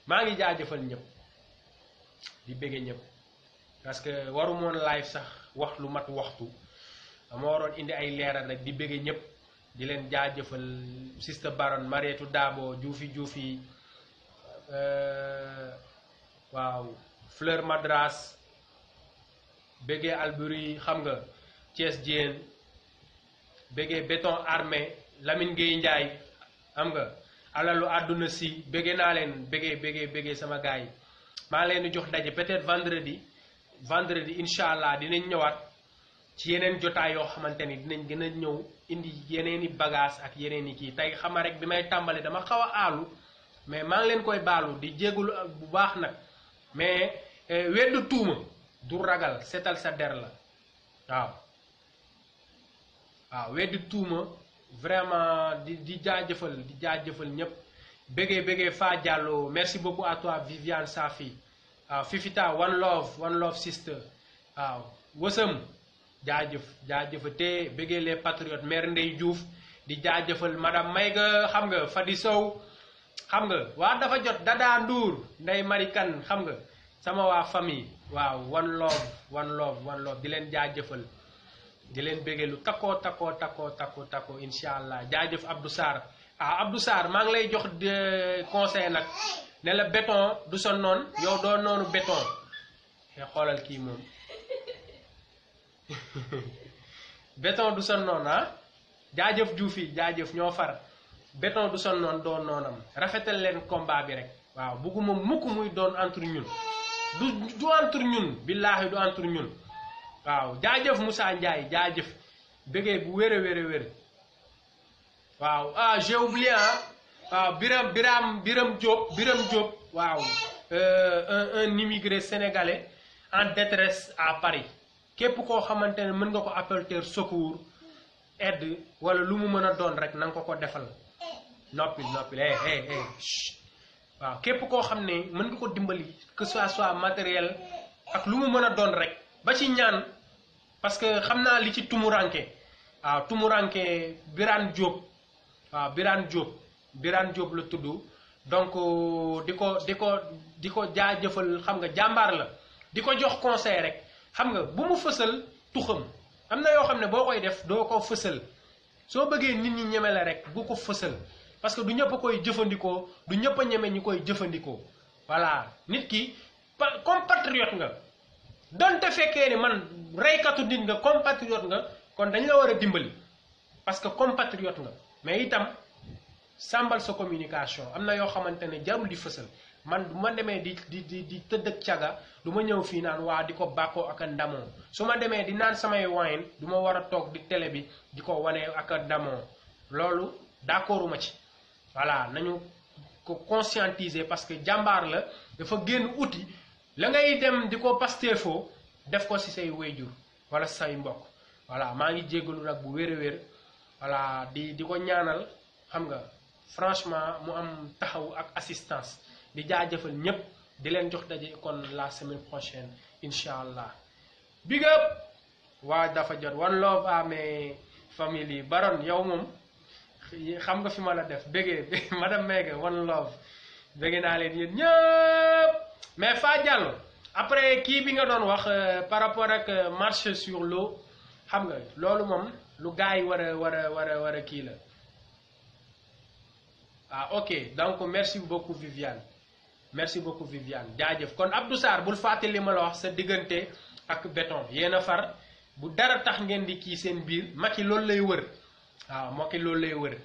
A: maa ngi jaajëfal ñëpp di bëgge ñëpp parce que waru moon live sax wax lu mat waxtu dama waroon indi ay leeral rek di bëgge ñëpp di leen jaajëfal Sister Baron Marietou Dabo Juufi waaw Fleur Madras bëgge Albury xam nga Thiès Diène bëgge Béton Armé Lamine Gueye Ndiaye xam nga alalu àdduna si bëgge naa leen bëgge sama gars yi maa leen di jox daje peut-être vendredi incha allah dinañ ñëwaat ci yeneen jotaay yoo xamante ni dinañ gën a ñëw indi yeneeni bagage ak yeneeni kii tey xama rek bi may tàmbali dama xaw a aalu mais maa ngi leen koy baalu di jégalu bu baax nag mais weddu tuuma du ragal setal sa der la waaw weddu tuuma vraiment di jaajëfal ñëpp bëggee Fa Diallo merci beaucoup à toi Viviane Safi waaw Fifita one love sister waaw wësëm jaajëfate bëggee les patriotes mère Ndey Diouf di jaajëfal madame Mayga xam nga Fadi Sow xam nga waa dafa jot Dada Ndour Ndey Marikan xam nga sama waa famille waaw one love di leen jaajëfal di leen bëggee lu takkoo incha allah jaajëf Abdou Sarr Abdou Sarr maa ngi lay jox conseil nag ne la béton du sa noon yow doo noonu béton te xoolal kii moom béton du sa noon jaajëf Diouf jaajëf ñoo far béton du sa noon doo noonam rafetal leen combat bi rek waaw bugguma mukk muy doon entre ñun du entre ñun billaahi du entre ñun waaw jaajëf Moussa Ndiaye jaajëf bëggee bu wér waaw j'ai oublié waaw Biram Diop waaw un immigré sénégalais en détresse à Paris képp koo xamante ne mën nga ko apporter secours aide wala lu mu mën a doon rek na nga ko defal noppi waaw képp koo xam ne mën nga ko dimbali que ça soit matériel ak lu mu mën a doon rek ba ci ñaan parce que xam naa li ci tumuranke waaw tumuranke Birane Diop waaw Birane Diop la tudd donc di ko jaajëfal xam nga jàmbaar la di ko jox conseil rek xam nga bu mu fësal tuxam am na yoo xam ne boo koy def doo ko fësal soo bëggee nit ñi ñeme la rek bu ko fësal parce que du ñëpp a koy jëfandikoo du ñëpp a ñeme ñi koy jëfandikoo voilà nit ki comme patriote nga donte fekkee ni man reykatu nit nga comme patriote nga kon dañ la war a dimbali parce que comme patriote nga mais itam sàmbal sa communication am na yoo xamante ne jarul di fësal man du ma demee di tëdd ak caga du ma ñëw fii naan waa di ko bàkkoo ak a ndamoo su ma demee di naan samay wine du ma war a toog di télé bi di ko wane ak a ndamoo loolu d'accorduma ci voilà nañu ko conscientiser parce que jàmbaar la dafa génn uti la ngay dem di ko pasteefoo def ko ci say wayjur wala say mbokk voilà maa ngi jéggalu nag bu wér a wér voilà di ko ñaanal xam nga franchement mu am taxaw ak assistance di jaajëfal ñëpp di leen jox daje kon la semaine prochaine incha allah big up waa dafa jot one love à mes famille Baron yow moom xam nga fi ma la def bëggee madame Mega one love bëggee naa leen yéen ñëpp mais Fa Diallo après kii bi nga doon wax par rapport ak marche sur l'eau xam nga loolu moom lu gars yi war a kii la ah ok donc merci beaucoup Viviane jaajëf kon Abdou Sarr bul fàtte li ma la wax sa diggante ak béton yéen a far bu dara tax ngeen di kii seen biir Macky loolu lay wër waaw Macky loolu lay wër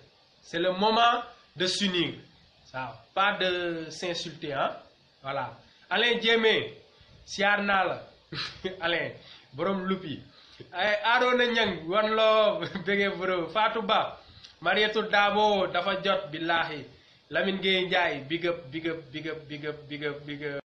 A: c'est le moment de s'unir waaw pas de s'insulter hein voilà Alain Diémé siyaar naa la Alain borom lupi ay Arona Niang one love bëggee bro Fatou Ba Marietou Dabo dafa jot billahi Lamine Gueye Ndiaye big up